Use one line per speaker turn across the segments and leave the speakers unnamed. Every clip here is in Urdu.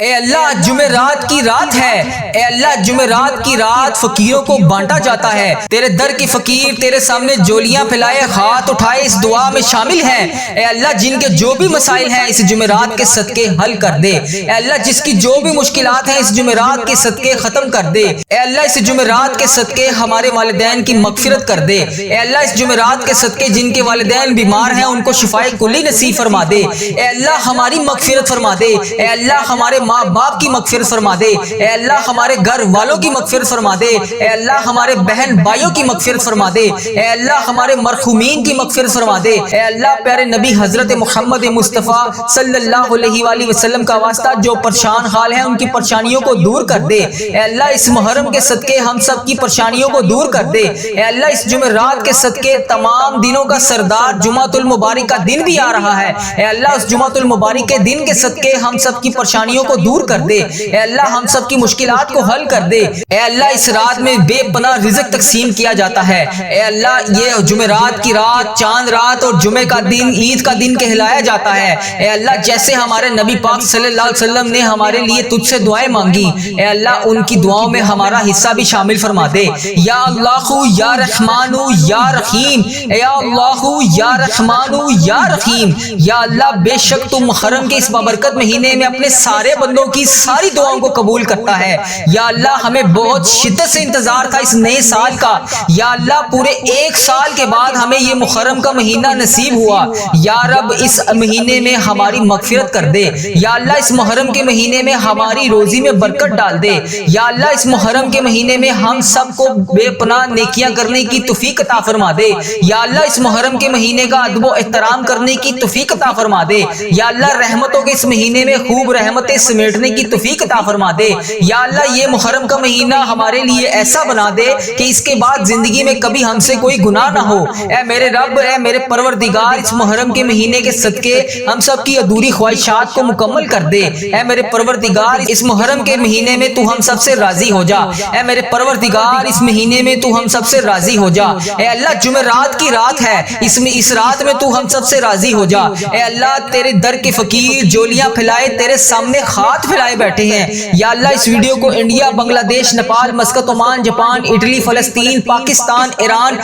اے اللہ جمعرات کی رات ہے، اے اللہ جمعرات کی رات فقیروں کو بانٹا جاتا ہے۔ تیرے در کی فقیر تیرے سامنے جولیاں پھیلائے ہاتھ اٹھائے اس دعا میں شامل ہیں۔ اے اللہ جن کے جو بھی مسائل ہیں اس جمعرات کے صدقے حل کر دے۔ اے اللہ جس کی جو بھی مشکلات ہیں اس جمعرات کے صدقے ختم کر دے۔ اے اللہ اس جمعرات کے صدقے ہمارے والدین کی مغفرت کر دے۔ اے اللہ اس جمعرات کے صدقے جن کے والدین بیمار ہیں ان کو شفائے کلی نصیب فرما دے۔ اے اللہ ہماری مغفرت فرما دے۔ اے اللہ ہمارے ماں باپ کی مغفرت فرما دے۔ اے اللہ ہمارے گھر والوں کی مغفرت فرما دے۔ اے اللہ ہمارے بہن بھائیوں کی مغفرت فرما دے۔ اے اللہ ہمارے مرحومین کی مغفرت فرما دے۔ اے اللہ پیارے نبی حضرت محمد مصطفیٰ صلی اللہ علیہ وآلہ وسلم کا واسطہ جو پریشان حال ہیں ان کی پریشانیوں کو دور کر دے۔ اے اللہ اس محرم کے صدقے ہم سب کی پریشانیوں کو دور کر دے۔ اے اللہ اس جمعرات کے صدقے تمام دنوں کا سردار جمعۃ المبارک کا دن بھی آ رہا ہے۔ اے اللہ اس جمعۃ المبارک کے دن کے صدقے ہم سب کی پریشانیوں کو دور کر دے۔ اے اللہ ہم سب کی مشکلات کو حل کر دے۔ اے اللہ اس رات میں بے پناہ رزق تقسیم کیا جاتا ہے۔ اے اللہ یہ جمعرات کی رات چاند رات اور جمعے کا دن عید کا دن کہلایا جاتا ہے۔ اے اللہ جیسے ہمارے نبی پاک صلی اللہ علیہ وسلم نے ہمارے لیے تجھ سے دعائیں مانگی، اے اللہ ان کی دعاؤں میں ہمارا حصہ بھی شامل فرما دے۔ یا اللہ یا رحمان یا رحیم، یا اللہ یا رحمان یا رحیم۔ یا اللہ بے شک تو محرم کے اس بابرکت مہینے میں اپنے سارے بندوں کی ساری دعاؤں کو قبول کرتا ہے۔ یا اللہ ہمیں بہت شدت سے انتظار تھا اس نئے سال کا۔ یا اللہ پورے ایک سال کے بعد ہمیں یہ محرم کا مہینہ نصیب ہوا۔ یا رب اس مہینے میں ہماری مغفرت کر دے۔ یا اللہ اس محرم کے مہینے میں ہماری روزی میں برکت ڈال دے۔ یا اللہ اس محرم کے مہینے میں ہم سب کو بے پناہ نیکیاں کرنے کی توفیق عطا فرما دے۔ یا اللہ اس محرم کے مہینے کا ادب و احترام کرنے کی توفیق عطا فرما دے۔ یا اللہ رحمتوں کے اس مہینے میں خوب رحمتیں سمیٹنے کی توفیق عطا فرما دے۔ یا اللہ یہ محرم کا مہینہ ہمارے لیے ایسا بنا دے کہ اس کے بعد زندگی میں کبھی ہم سے کوئی گناہ نہ ہو۔ اے میرے رب، اے میرے پروردگار، اس محرم کے مہینے کے صدقے ہم سب کی ادھوری خواہشات کو مکمل کر دے۔ اے میرے پروردگار اس محرم کے مہینے میں تو ہم سب سے راضی ہو جا۔ اے میرے پروردگار اس مہینے میں تو ہم سب سے راضی ہو جا۔ اے اللہ جمعرات کی رات ہے، اس رات میں تو ہم سب سے راضی ہو جا۔ اے اللہ تیرے در کے فقیر جولیاں پھیلائے تیرے سامنے ہاتھ پھیلائے بیٹھے ہیں۔ یا اللہ اس ویڈیو کو انڈیا، بنگلہ دیش، Nepal, Muscat, Oman, Japan, Italy, فلسطین، پاکستان، ایران،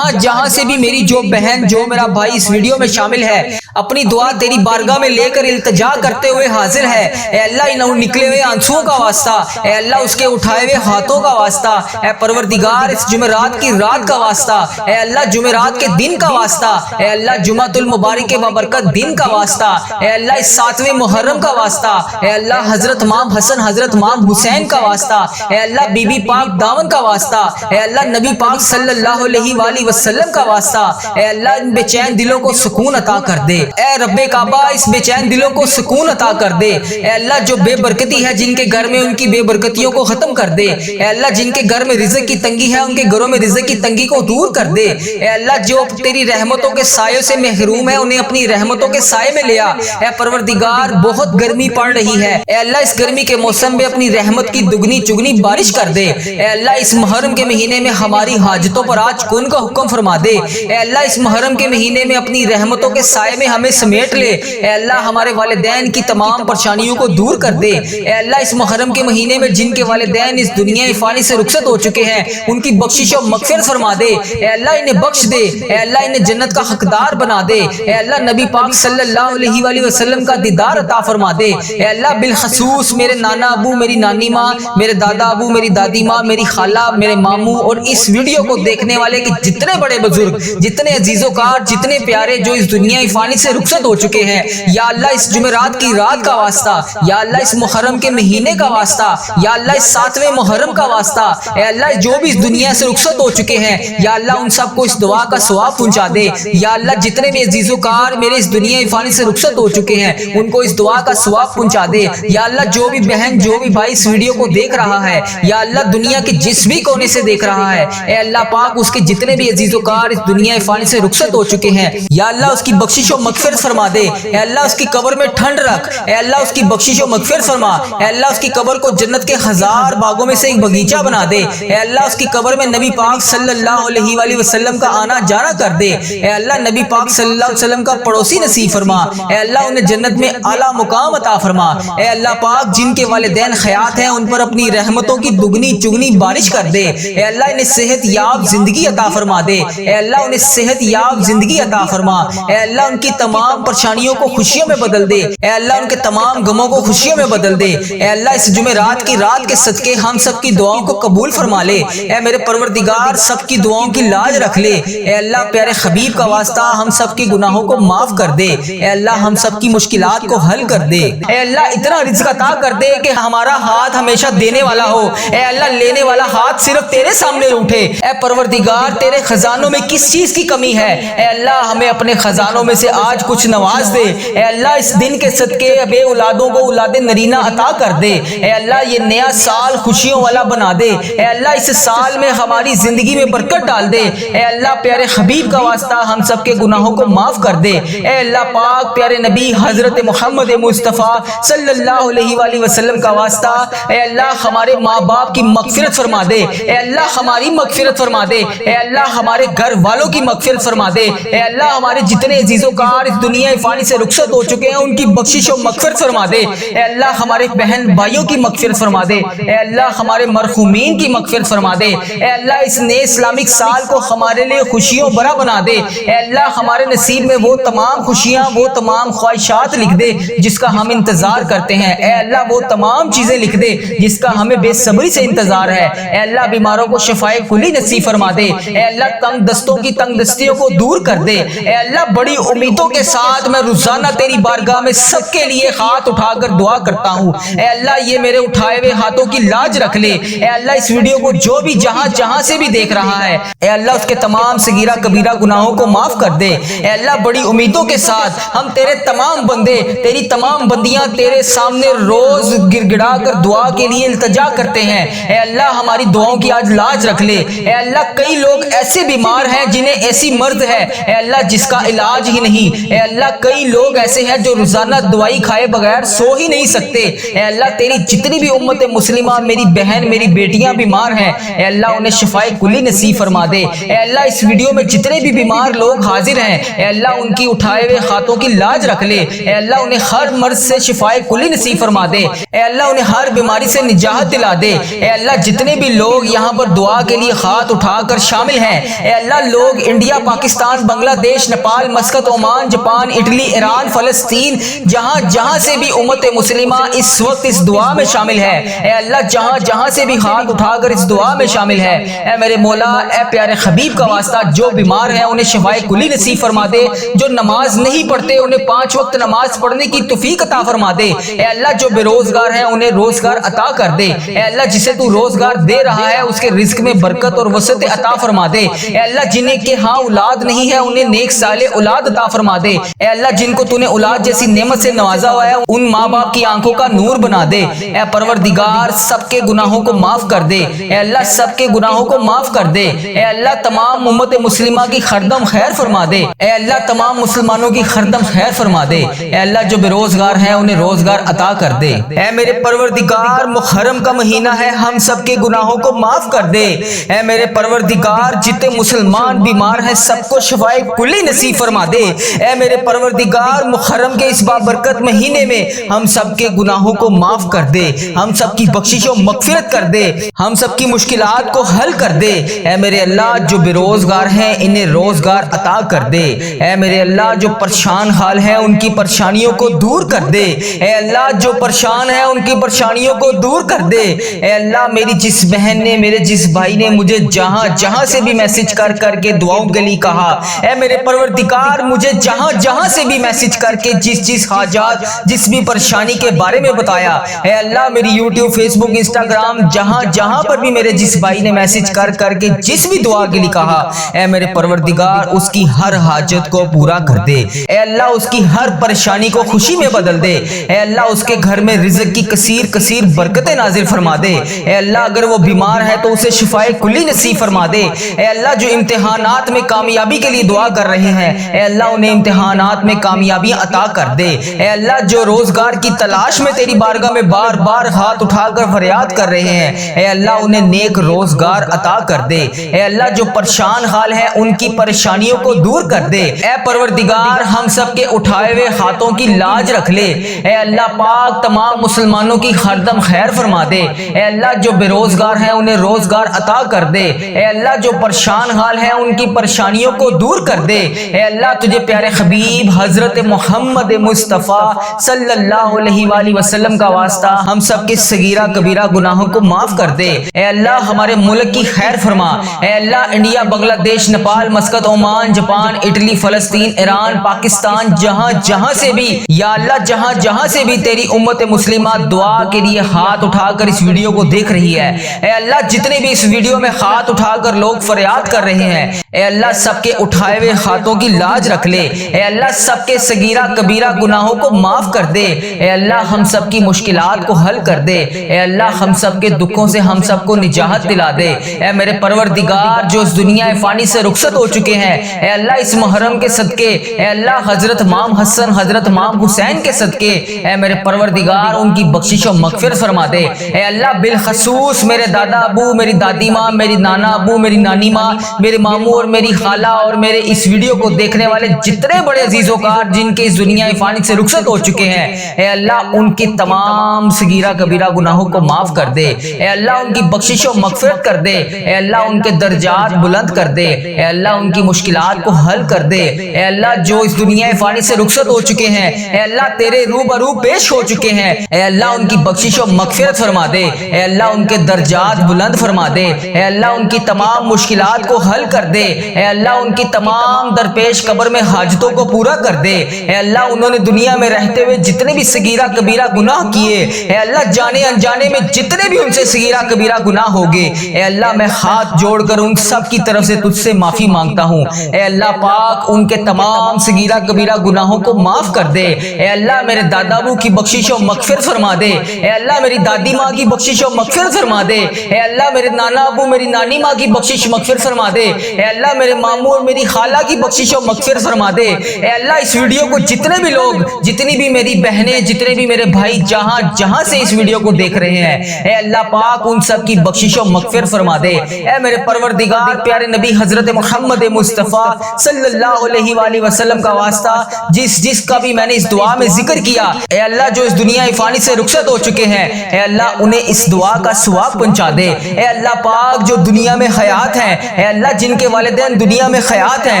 جہاں سے بھی میری جو بہن جو میرا بھائی اس ویڈیو میں شامل ہے اپنی دعا تیری بارگاہ میں لے کر التجا کرتے ہوئے حاضر ہے۔ اے اللہ ان نکلے ہوئے آنسوؤں کا واسطہ، اے اللہ اس کے اٹھائے ہوئے ہاتھوں کا واسطہ، اے پروردگار اس جمعرات کی رات کا واسطہ، اے اللہ جمعرات کے دن کا واسطہ، اے اللہ جمعۃ المبارک کے بابرکت دن کا واسطہ، اے اللہ اس 7ویں محرم کا واسطہ، اے اللہ حضرت امام حسن حضرت امام حسین کا واسطہ، اے اللہ بی بی پاک دامن کا واسطہ، اے اللہ نبی پاک صلی اللہ علیہ وآلہ وسلم کا واسطہ، اے اللہ ان بے چین دلوں کو سکون عطا کر دے۔ اے رب کعبہ اس بے چین دلوں کو سکون عطا کر دے۔ اے اللہ جو بے برکتی ہے جن کے گھر میں ان کی بے برکتیوں کو ختم کر دے۔ اے اللہ جن کے گھر میں رزق کی تنگی ہے ان کے گھروں میں رزق کی تنگی کو دور کر دے۔ اے اللہ جو تیری رحمتوں کے سایوں سے محروم ہے انہیں اپنی رحمتوں کے سائے میں لیا۔ اے پروردگار بہت گرمی پڑ رہی ہے، اے اللہ اس گرمی کے موسم میں اپنی رحمت کی دگنی چگنی بارش کر دے۔ اے اللہ اس محرم کے مہینے میں ہماری حاجتوں پر آج کن کا حکم فرما دے۔ اے اللہ اس محرم کے مہینے میں اپنی رحمتوں کے سائے میں ہمیں سمیٹ لے۔ اے اللہ ہمارے والدین کی تمام پریشانیوں کو دور کر دے۔ اے اللہ اس محرم کے مہینے میں جن کے والدین اس دنیا فانی سے رخصت ہو چکے ہیں ان کی بخشش و مغفرت فرما دے۔ اے اللہ انہیں بخش دے۔ اے اللہ انہیں جنت کا حقدار بنا دے۔ اے اللہ نبی پاک صلی اللہ علیہ وآلہ وسلم کا دیدار عطا فرما دے۔ اے اللہ بالخصوص میرے نانا ابو، میری نانی ماں، میرے دادا ابو، میری دادی ماں، میری خالہ، میرے ماموں اور اس ویڈیو کو دیکھنے والے کے جتنے بڑے بزرگ، جتنے عزیز و کار، جتنے پیارے جو اس دنیا فانی سے رخصت ہو چکے ہیں، یا اللہ اس جمعرات کی رات کا واسطہ، یا اللہ اس محرم کے مہینے کا واسطہ، یا اللہ اس 7ویں محرم کا واسطہ، اے اللہ جو بھی اس دنیا سے رخصت ہو چکے ہیں یا اللہ ان سب کو اس دعا کا ثواب پہنچا دے۔ یا اللہ جتنے بھی عزیز و کار میرے اس دنیا فانی سے رخصت ہو چکے ہیں ان کو اس دعا کا ثواب پہنچا دے۔ یا اللہ جو بھی بہن جو بھی بھائی اس ویڈیو کو دیکھ رہا ہے یا اللہ دنیا کے جس بھی کونے سے دیکھ رہا ہے، اے اللہ پاک اس کے جتنے بھی عزیز و کار اس دنیا فانی سے رخصت ہو چکے ہیں یا اللہ اس کی بخشش و مغفرت فرما دے۔ اے اللہ اس کی قبر میں ٹھنڈ رکھ، اے اللہ اس کی بخشش و مغفرت فرما۔ اے اللہ اس کی قبر کو جنت کے 1000 باغوں میں سے ایک باغیچہ بنا دے۔ اے اللہ اس کی قبر میں نبی پاک صلی اللہ علیہ وآلہ وسلم کا آنا جانا کر دے۔ اے اللہ نبی پاک صلی اللہ علیہ وسلم کا پڑوسی نصیب فرما۔ اے اللہ انہیں جنت میں اعلیٰ مقام عطا فرما۔ اے اللہ پاک جن کے والدین حیات ہیں ان پر اپنی رحمتوں کی دگنی چگنی بارش کر دے، اے اللہ انہیں صحت یاب زندگی عطا فرما دے، اے اللہ انہیں صحت یاب زندگی عطا فرما، اے اللہ ان کی تمام پریشانیوں کو خوشیوں میں بدل دے، اے اللہ ان کے تمام غموں کو خوشیوں میں بدل دے، اے اللہ اس جمعرات کی رات کے صدقے ہم سب کی دعاؤں کو قبول فرما لے، اے میرے پروردگار سب کی دعاؤں کی لاج رکھ لے، اے اللہ پیارے حبیب کا واسطہ ہم سب کی گناہوں کو معاف کر دے، اے اللہ ہم سب کی مشکلات کو حل کر دے، اے اللہ اتنا رزق عطا کر دے کہ ہمارا ہاتھ ہمیشہ دینے والا ہو، اے اللہ لینے والا ہاتھ صرف تیرے سامنے اٹھے، اے پروردگار تیرے خزانوں میں کس چیز کی کمی ہے، اے اللہ ہمیں اپنے خزانوں میں سے آج کچھ نواز دے، اے اللہ اس دن کے صدقے بے اولادوں کو اولاد نرینہ عطا کر دے، اے اللہ یہ نیا سال خوشیوں والا بنا دے، اے اللہ اس سال میں ہماری زندگی میں برکت ڈال دے، اے اللہ پیارے حبیب کا واسطہ ہم سب کے گناہوں کو معاف کر دے، اے اللہ پاک پیارے نبی حضرت محمد مصطفیٰ صلی اللہ علیہ وآلہ وسلم کا واسطہ اے اللہ ہمارے ماں باپ کی مغفرت فرما دے، اے اللہ ہماری مغفرت فرما دے، اے اللہ ہمارے گھر والوں کی مغفرت فرما دے، اے اللہ ہمارے جتنے عزیز و کار اس دنیا فانی سے رخصت ہو چکے ہیں ان کی بخشش و مغفرت فرما دے، اے اللہ ہمارے بہن بھائیوں کی مغفرت فرما دے، اے اللہ ہمارے مرحومین کی مغفرت فرما دے، اے اللہ اس نئے اسلامک سال کو ہمارے لیے خوشیوں بھرا بنا دے، اے اللہ ہمارے نصیب میں وہ تمام خوشیاں وہ تمام خواہشات لکھ دے جس کا ہم انتظار کرتے ہیں، اے اللہ وہ تمام چیزیں لکھ دے جس کا ہمیں بے صبری سے انتظار ہے، اے اللہ بیماروں کو شفائے کلی نصیب فرما دے، اے اللہ تنگ دستوں کی تنگ دستیوں کو دور کر دے، اے اللہ بڑی امیدوں کے ساتھ میں روزانہ تیری بارگاہ میں سب کے لیے ہاتھ اٹھا کر دعا کرتا ہوں، اے اللہ یہ میرے اٹھائے ہوئے ہاتھوں کی لاج رکھ لے، اے اللہ اس ویڈیو کو جو بھی جہاں جہاں سے بھی دیکھ رہا ہے اے اللہ اس کے تمام صغیرہ کبیرہ گناہوں کو معاف کر دے، اے اللہ بڑی امیدوں کے ساتھ ہم تیرے تمام بندے تیری تمام بندیاں تیرے سامنے روز گر گڑا کر دعا کے لیے التجا کرتے ہیں، اے اللہ ہماری دعاؤں کی آج لاج رکھ لے، اے اللہ کئی لوگ ایسے بیمار ہیں جنہیں ایسی مرض ہے اے اللہ جس کا علاج ہی نہیں، اے اللہ کئی لوگ ایسے ہیں جو روزانہ دوائی کھائے بغیر سو ہی نہیں سکتے، اے اللہ تیری جتنی بھی امت مسلمہ میری بہن میری بیٹیاں بیمار ہیں اے اللہ انہیں شفائے کلی نصیب فرما دے، اے اللہ اس ویڈیو میں جتنے بھی بیمار لوگ حاضر ہیں اے اللہ ان کی اٹھائے ہوئے ہاتھوں کی لاج رکھ لے، اے اللہ انہیں ہر مرض سے شفائے کلی نصیب فرما دے، اے اللہ انہیں ہر بیماری سے نجات دلا دے، اے اللہ جتنے بھی لوگ یہاں پر دعا کے لیے ہاتھ اٹھا کر شامل ہیں اے اللہ لوگ انڈیا پاکستان بنگلہ دیش Nepal Muscat Oman Japan Italy Iran فلسطین جہاں جہاں سے بھی امت مسلمہ اس وقت اس دعا میں شامل ہے اے اللہ جہاں جہاں سے بھی ہاتھ اٹھا کر اس دعا میں شامل ہے، اے میرے مولا اے پیارے حبیب کا واسطہ جو بیمار ہیں انہیں شفائے کلی نصیب فرما دے، جو نماز نہیں پڑھتے انہیں 5 وقت نماز پڑھنے کی توفیق عطا فرما دے، اے اللہ جو بے روزگار ہیں انہیں روزگار عطا کر دے، اے اللہ جسے تو روزگار دے رہا ہے اس کے رزق میں برکت اور وسعت عطا فرما دے، اے اللہ جنہیں کہ ہاں اولاد نہیں ہے انہیں نیک صالح اولاد عطا فرما دے، اے اللہ جن کو تو نے اولاد جیسی نعمت سے نوازا ہوا ہے ان ماں باپ کی آنکھوں کا نور بنا دے، اے پروردگار سب کے گناہوں کو معاف کر دے، اے اللہ سب کے گناہوں کو معاف کر دے، اے اللہ تمام امت مسلمہ کی خردم خیر فرما دے، اے اللہ تمام مسلمانوں کی خردم خیر فرما دے، اے اللہ جو بے روزگار ہیں انہیں روزگار عطا کر دے، اے میرے پروردگار محرم کا مہینہ ہے ہم سب کے گناہوں کو معاف کر دے، اے میرے پروردگار جتنے مسلمان بیمار ہیں سب کو شفائے کلی نصیب فرما دے، اے میرے پروردگار محرم کے اس بابرکت مہینے میں ہم سب کے گناہوں کو معاف کر دے، ہم سب کی بخشش و مغفرت کر دے، ہم سب کی مشکلات کو حل کر دے، اے میرے اللہ جو بے روزگار ہیں انہیں روزگار عطا کر دے، اے میرے اللہ جو پریشان حال ہیں ان کی پریشانیوں کو دور کر دے، اے اللہ جو پریشان ہیں ان کی پریشانیوں کو دور کر دے، اے اللہ میری جس بہن نے میرے جس بھائی نے مجھے جہاں جہاں سے بھی میسج کر کر کے دعاؤں کے لیے کہا اے میرے پروردگار مجھے جہاں جہاں سے بھی میسج کر کے جس حاجات جس بھی پریشانی کے بارے میں بتایا اے اللہ میری یوٹیوب فیس بک انسٹاگرام جہاں جہاں پر بھی میرے جس بھائی نے میسج کر کر کے جس بھی دعا کے لیے کہا اے میرے پروردگار اس کی ہر حاجت کو پورا کر دے، اے اللہ اس کی ہر پریشانی کو خوشی میں بدل دے، اے اللہ اس کے گھر میں رزق کی کثیر کثیر برکتیں نازل فرما دے، اے اللہ اگر وہ بیمار ہے تو اسے شفائے کلی نصیب فرما دے، اے اللہ جو امتحانات میں کامیابی کے لیے دعا کر رہے ہیں اے اللہ انہیں امتحانات میں کامیابیاں عطا کر دے، اے اللہ جو روزگار کی تلاش میں تیری بارگاہ میں بار بار ہاتھ اٹھا کر فریاد کر رہے ہیں اے اللہ انہیں نیک روزگار عطا کر دے، اے اللہ جو پریشان حال ہیں ان کی پریشانیوں کو دور کر دے، اے پروردگار ہم سب کے اٹھائے ہوئے ہاتھوں کی لاج رکھ لے، اے اللہ اللہ پاک تمام مسلمانوں کی ہر دم خیر فرما دے۔ اے اللہ جو بے روزگار ہیں انہیں روزگار عطا کر دے۔ اے اللہ جو پریشان حال ہیں ان کی پریشانیوں کو دور کر دے۔ اے اللہ تجھے پیارے حبیب حضرت محمد مصطفیٰ صلی اللہ علیہ وآلہ وسلم کا واسطہ ہم سب کے صغیرہ کبیرہ گناہوں کو معاف کر دے۔ اے اللہ ہمارے ملک کی خیر فرما۔ اے اللہ انڈیا، بنگلہ دیش، Nepal, Muscat, Oman, Japan, Italy, فلسطین، ایران، پاکستان، جہاں جہاں سے بھی یا اللہ جہاں جہاں سے بھی تیری امت مسلمہ دعا کے لیے ہاتھ اٹھا کر اس ویڈیو کو دیکھ رہی ہے، اے اللہ جتنے بھی اس ویڈیو میں ہاتھ اٹھا کر لوگ فریاد کر رہے ہیں، اے اللہ سب کے اٹھائے ہوئے ہاتھوں کی لاج رکھ لے۔ اے اللہ سب کے صغیرہ کبیرہ گناہوں کو معاف کر دے۔ اے اللہ ہم سب کی مشکلات کو حل کر دے۔ اے اللہ ہم سب کے دکھوں سے ہم سب کو نجات دلا دے۔ اے میرے پروردگار جو اس دنیا فانی سے رخصت ہو چکے ہیں، اے اللہ اس محرم کے صدقے، اے اللہ حضرت امام حسن، حضرت امام حسین کے صدقے، اے میرے پروردگار ان کی بخشش و مغفرت فرما دے۔ اے اللہ بالخصوص میرے دادا ابو، میری دادی ماں، میری نانا ابو، میری نانی ماں، میرے ماموں اور میری خالہ اور میرے اس ویڈیو کو دیکھنے والے جتنے بڑے عزیز و کار جن کے اس دنیا فانی سے رخصت ہو چکے ہیں، اے اللہ ان کی تمام صغیرہ کبیرہ گناہوں کو معاف کر دے۔ اے اللہ ان کی بخشش و مغفرت کر دے۔ اے اللہ ان کے درجات بلند کر دے۔ اے اللہ ان کی مشکلات کو حل کر دے۔ اے اللہ جو اس دنیا فانی سے رخصت ہو چکے ہیں، اے اللہ تیرے روبرو پیش ہو چکے ہیں، اے اللہ ان کی بخشش و مغفرت فرما دے۔ اے اللہ ان کے درجات بلند فرما دے۔ اے اللہ ان کی تمام مشکلات کو حل کر دے۔ اے اللہ ان کی تمام درپیش قبر میں حاجتوں کو پورا کر دے۔ اے اللہ انہوں نے دنیا میں رہتے ہوئے جتنے بھی صغیرہ کبیرہ گناہ کیے، اے اللہ جانے انجانے میں جتنے بھی ان سے صغیرہ کبیرہ گناہ ہوگے، اے اللہ میں ہاتھ جوڑ کر ان سب کی طرف سے تجھ سے معافی مانگتا ہوں۔ اے اللہ پاک ان کے تمام صغیرہ کبیرہ گناہوں کو معاف کر دے۔ اے اللہ میرے دادا ابو کی بخشش و مغفرت فرما دے۔ اے اللہ میری دادی ماں کی بخشش و مغفرت فرما دے۔ اے اللہ میرے نانا ابو، میری نانی ماں کی بخشش مغفرت فرما دے۔ اے اللہ میرے ماموں اور میری خالہ کی بخشش و مغفرت فرما دے۔ اے اللہ اس ویڈیو کو جتنے بھی لوگ، جتنی بھی میری بہنیں، جتنے بھی میرے بھائی جہاں جہاں سے اس ویڈیو کو دیکھ رہے ہیں، اے اللہ پاک ان سب کی بخشش و مغفرت فرما دے۔ اے میرے پروردگار پیارے نبی حضرت محمد مصطفیٰ صلی اللہ علیہ وآلہ وسلم کا واسطہ جس کا بھی میں نے اس دعا میں ذکر کیا، اے اللہ جو اس دنیا فانی سے رخصت ہو چکے ہیں، اے اللہ انہیں اس دعا کا ثواب پہنچا دے۔ اے اللہ پاک جو دنیا میں حیات ہیں، اے اللہ جن کے والدین دنیا میں حیات ہیں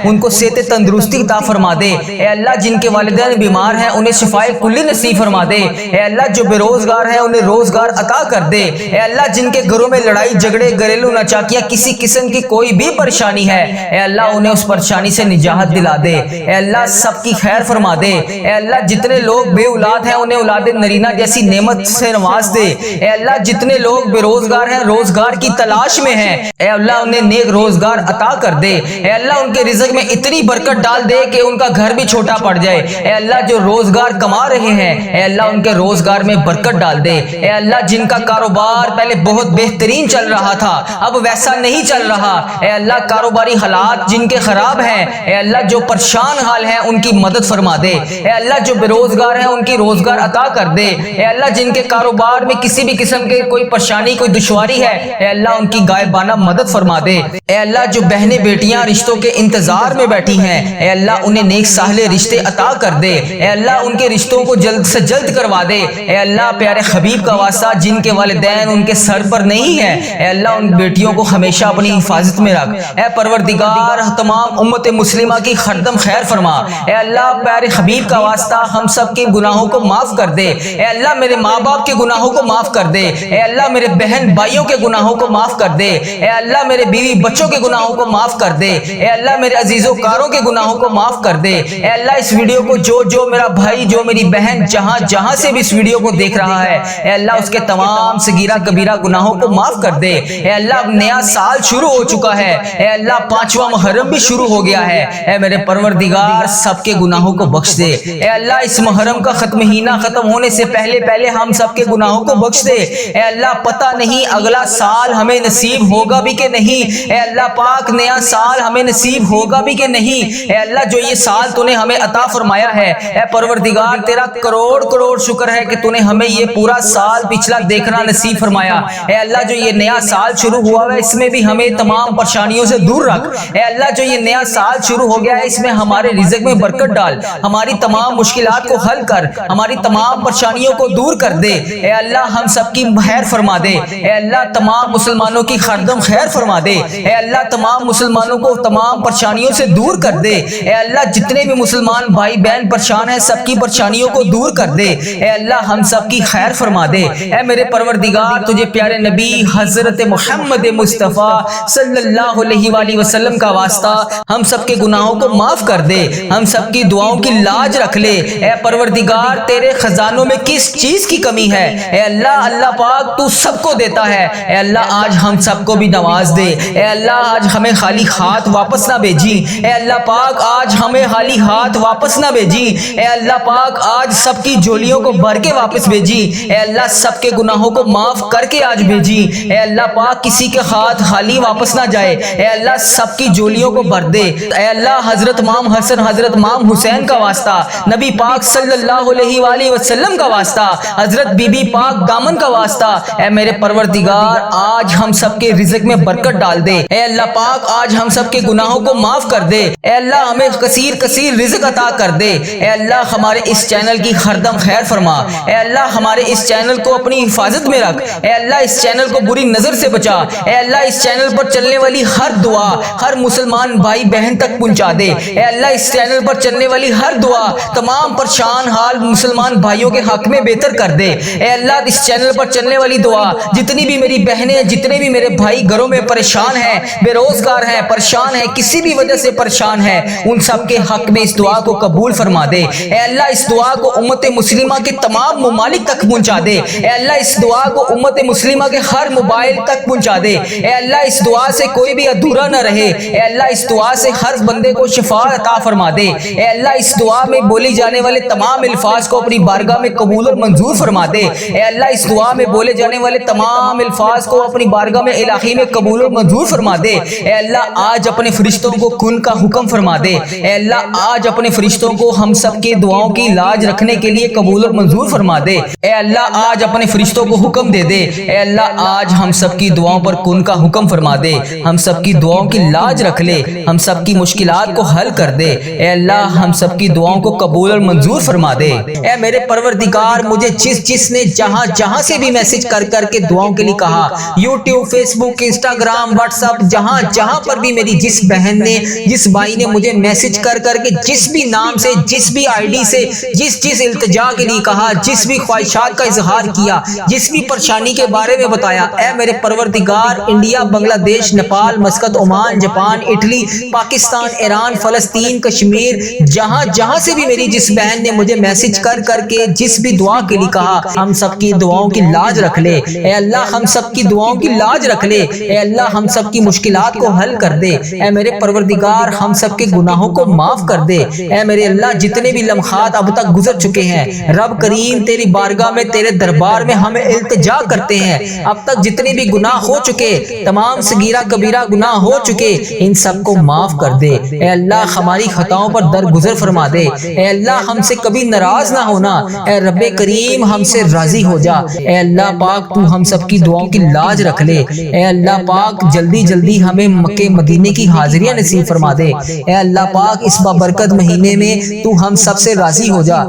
ان کو صحت تندرستی عطا فرما دے۔ اے اللہ جن کے والدین بیمار ہیں انہیں شفائے کلی نصیب فرما دے۔ اے اللہ جو بے روزگار ہیں انہیں روزگار عطا کر دے۔ اے اللہ جن کے گھروں میں لڑائی جھگڑے، گھریلو ناچاکیاں، کسی قسم کی کوئی بھی پریشانی ہے، اے اللہ انہیں اس پریشانی سے نجات دلا دے۔ اے اللہ سب کی خیر فرما دے۔ اے اللہ جتنے لوگ بے اولاد ہیں انہیں اولاد نرینہ جیسی نعمت سے نواز دے۔ اے اللہ جتنے لوگ بے روزگار ہیں، روزگار کی تلاش میں ہیں، اے اللہ انہیں نیک روزگار عطا کر دے۔ اے اللہ ان کے رزق میں اتنی برکت ڈال دے کہ ان کا گھر بھی چھوٹا پڑ جائے۔ اے اللہ جو روزگار کما رہے ہیں، اے اللہ ان کے روزگار میں برکت ڈال دے۔ اے اللہ جن کا کاروبار پہلے بہت بہترین چل رہا تھا اب ویسا نہیں چل رہا، اے اللہ کاروباری حالات جن کے خراب ہیں، اے اللہ جو پریشان حال ہیں ان کی مدد فرما دے۔ اے اللہ جو بے روزگار ہیں ان کی روزگار عطا کر دے۔ اے اللہ جن کے کاروبار میں کسی بھی قسم کے کوئی پریشانی، کوئی دشواری ہے، اے اللہ ان کی غائبانہ مدد فرما دے۔ اے اللہ جو بہنیں بیٹیاں رشتوں کے انتظار میں بیٹھی ہیں، اے اللہ انہیں نیک صالح رشتے عطا کر دے۔ اے اللہ ان کے رشتوں کو جلد سے جلد کروا دے۔ اے اللہ پیارے حبیب کا واسطہ جن کے والدین ان کے سر پر نہیں ہیں، اے اللہ ان بیٹیوں کو ہمیشہ اپنی حفاظت میں رکھ۔ اے پروردگار تمام امت مسلمہ کی ہر دم خیر فرما۔ اے اللہ پیارے حبیب کا واسطہ ہم سب کے گناہوں کو معاف کر دے۔ اے اللہ میرے ماں باپ کے گناہوں کو معاف کر دے۔ اے اللہ میرے بہن بھائیوں کے گناہوں کو معاف کر دے۔ اے اللہ میرے بیوی بچوں کے گناہوں کو معاف کر دے۔ اے اللہ میرے عزیز و کاروں کے گناہوں کو معاف کر دے۔ اے اللہ اس ویڈیو کو جو میرا بھائی، جو میری بہن جہاں جہاں سے بھی اس ویڈیو کو دیکھ رہا ہے، اے اللہ اس کے تمام صغیرہ کبیرہ گناہوں کو معاف کر دے۔ اے اللہ اب نیا سال شروع ہو چکا ہے، اے اللہ 5واں محرم بھی شروع ہو گیا ہے، اے میرے پروردگار سب کے گناہوں کو بخش دے۔ اے اللہ اس محرم کا مہینہ ختم ہونے سے پہلے ہم سب کے گناہوں کو بخش دے۔ اے اللہ پتہ نہیں اگلا سال ہمیں نصیب ہوگا بھی کہ نہیں، اے اللہ پاک نیا سال ہمیں نصیب ہوگا بھی کہ نہیں، اے اللہ جو یہ سال تو نے ہمیں عطا فرمایا ہے، اے پروردگار تیرا کروڑ کروڑ شکر ہے کہ تو نے ہمیں یہ پورا سال پچھلا دیکھنا نصیب فرمایا۔ اے اللہ جو یہ نیا سال شروع ہوا ہے اس میں بھی ہمیں تمام پریشانیوں سے دور رکھ۔ اے اللہ جو یہ نیا سال شروع ہو گیا ہے اس میں ہمارے رزق میں برکت ڈال، ہماری تمام مشکلات کو حل کر، ہماری تمام پریشانیوں کو دور کر دے۔ اے اللہ ہم سب کی خیر فرما دے۔ اے اللہ تمام مسلمانوں کی خردم خیر فرما دے۔ اے اللہ تمام مسلمانوں کو تمام پریشانیوں سے دور کر دے۔ اے اللہ جتنے بھی مسلمان بھائی بہن پریشان ہیں سب کی پریشانیوں کو دور کر دے۔ اے اللہ ہم سب کی خیر فرما دے۔ اے میرے پروردگار تجھے پیارے نبی حضرت محمد مصطفیٰ صلی اللہ علیہ وآلہ وسلم کا واسطہ ہم سب کے گناہوں کو معاف کر دے، ہم سب کی دعاؤں کی لاج رکھ لے۔ اے پروردگار تیرے خزانوں میں کس چیز کی کمی ہے؟ اے اللہ پاک تو سب کو دیتا ہے۔ اے اللہ آج ہم سب کو بھی نواز دے۔ اے اللہ آج ہمیں خالی ہاتھ واپس نہ بھیجی۔ اے اللہ پاک آج ہمیں خالی ہاتھ واپس نہ بھیجی۔ اے اللہ پاک آج سب کی جھولیوں کو بھر کے واپس بھیجی۔ اے اللہ سب کے گناہوں کو معاف کر کے آج بھیجی۔ اے اللہ پاک کسی کے ہاتھ خالی واپس نہ جائے۔ اے اللہ سب کی جھولیوں کو بھر دے۔ اے اللہ حضرت امام حسن حضرت امام حسین کا واسطہ، نبی پاک صلی اللہ علیہ وآلہ وسلم کا واسطہ، حضرت بی بی پاک دامن کا واسطہ، اے میرے پروردگار آج ہم سب کے رزق میں برکت ڈال دے۔ اے اللہ پاک آج ہم سب کے گناہوں کو معاف کر دے۔ اے اللہ ہمیں کثیر رزق عطا کر دے۔ اے اللہ ہمارے اس چینل کی ہردم خیر فرما۔ اے اللہ ہمارے اس چینل کو اپنی حفاظت میں رکھ۔ اے اللہ اس چینل کو بری نظر سے بچا۔ اے اللہ اس چینل پر چلنے والی ہر دعا ہر مسلمان بھائی بہن تک پہنچا دے۔ اے اللہ اس چینل پر چلنے والی ہر دعا تمام پریشان حال مسلمان بھائیوں کے حق میں بہتر کر دے۔ اے اللہ اس چینل پر چلنے والی دعا جتنی بھی میری بہنیں جتنے بھی میرے بھائی گھروں میں پریشان ہیں، بے روزگار ہیں، پریشان ہیں، کسی بھی وجہ سے پریشان ہیں، ان سب کے حق میں اس دعا کو قبول فرما دے۔ اے اللہ اس دعا کو امت مسلمہ کے تمام ممالک تک پہنچا دے۔ اے اللہ اس دعا کو امت مسلمہ کے ہر موبائل تک پہنچا دے۔ اے اللہ اس دعا سے کوئی بھی ادھورا نہ رہے۔ اے اللہ اس دعا سے ہر بندے کو شفا عطا فرما دے۔ اے اللہ اس دعا میں بولی جانے والے تمام الفاظ کو اپنی بارگاہ میں قبول اور منظور فرما دے۔ اے اللہ اس دعا میں بولے جانے والے تمام الفاظ کو اپنی بارگاہ میں الہی میں قبول اور منظور فرما دے۔ اے اللہ آج اپنے فرشتوں کو کن کا حکم فرما دے۔ اے اللہ آج اپنے فرشتوں کو ہم سب کے دعاؤں کی لاج رکھنے کے لیے قبول اور منظور فرما دے۔ اے اللہ آج اپنے فرشتوں کو حکم دے دے۔ اے اللہ آج ہم سب کی دعاؤں پر کن کا حکم فرما دے، ہم سب کی دعاؤں کی لاج رکھ لے، ہم سب کی مشکلات کو حل کر دے۔ اے اللہ ہم سب کی دعاؤں کو قبول اور منظور فرما دے۔ اے میرے پروردگار مجھے جس نے جہاں سے بھی میسج کر کے دعاؤں کے لیے کہا، یوٹیوب، فیس بک، انسٹاگرام، واٹس ایپ، جہاں پر بھی میری جس بہن نے جس بھائی نے مجھے میسج کر کے جس بھی نام سے جس بھی آئی ڈی سے جس التجا کے لیے کہا، جس بھی خواہشات کا اظہار کیا، جس بھی پریشانی کے بارے میں بتایا، اے میرے پروردگار انڈیا، بنگلہ دیش، Nepal, Muscat, Oman, Japan, Italy, Pakistan, Iran, فلسطین، کشمیر، جہاں سے بھی میری جس بہن نے مجھے میسج کر کے جس بھی دعا کے لیے کہا، ہم سب کی دعاؤں کی لاج رکھ لے۔ اے اللہ ہم سب کی دعاؤں کی لاج رکھ لے۔ اے اللہ ہم سب کی مشکلات کو حل کر دے۔ اے میرے پروردگار ہم سب کے گناہوں کو معاف کر دے۔ اے میرے اللہ جتنے بھی لمحات اب تک گزر چکے ہیں، رب کریم تیری بارگاہ میں تیرے دربار میں ہمیں التجا کرتے ہیں، اب تک جتنے بھی گناہ ہو چکے، تمام صغیرہ کبیرہ گناہ ہو چکے، ان سب کو معاف کر دے۔ اے اللہ ہماری خطاؤں پر درگزر فرما دے۔ اے اللہ ہم سے کبھی ناراض نہ ہونا۔ اے رب کریم ہم سے راضی ہو جا۔ اے اللہ پاک تو ہم سب کی دعاؤں کی لاج رکھ لے۔ اے اللہ پاک جلدی ہمیں مکہ مدینے کی حاضریاں نصیب فرما دے۔ اے اللہ پاک اس بابرکت مہینے میں تو ہم سب سے راضی ہو جا۔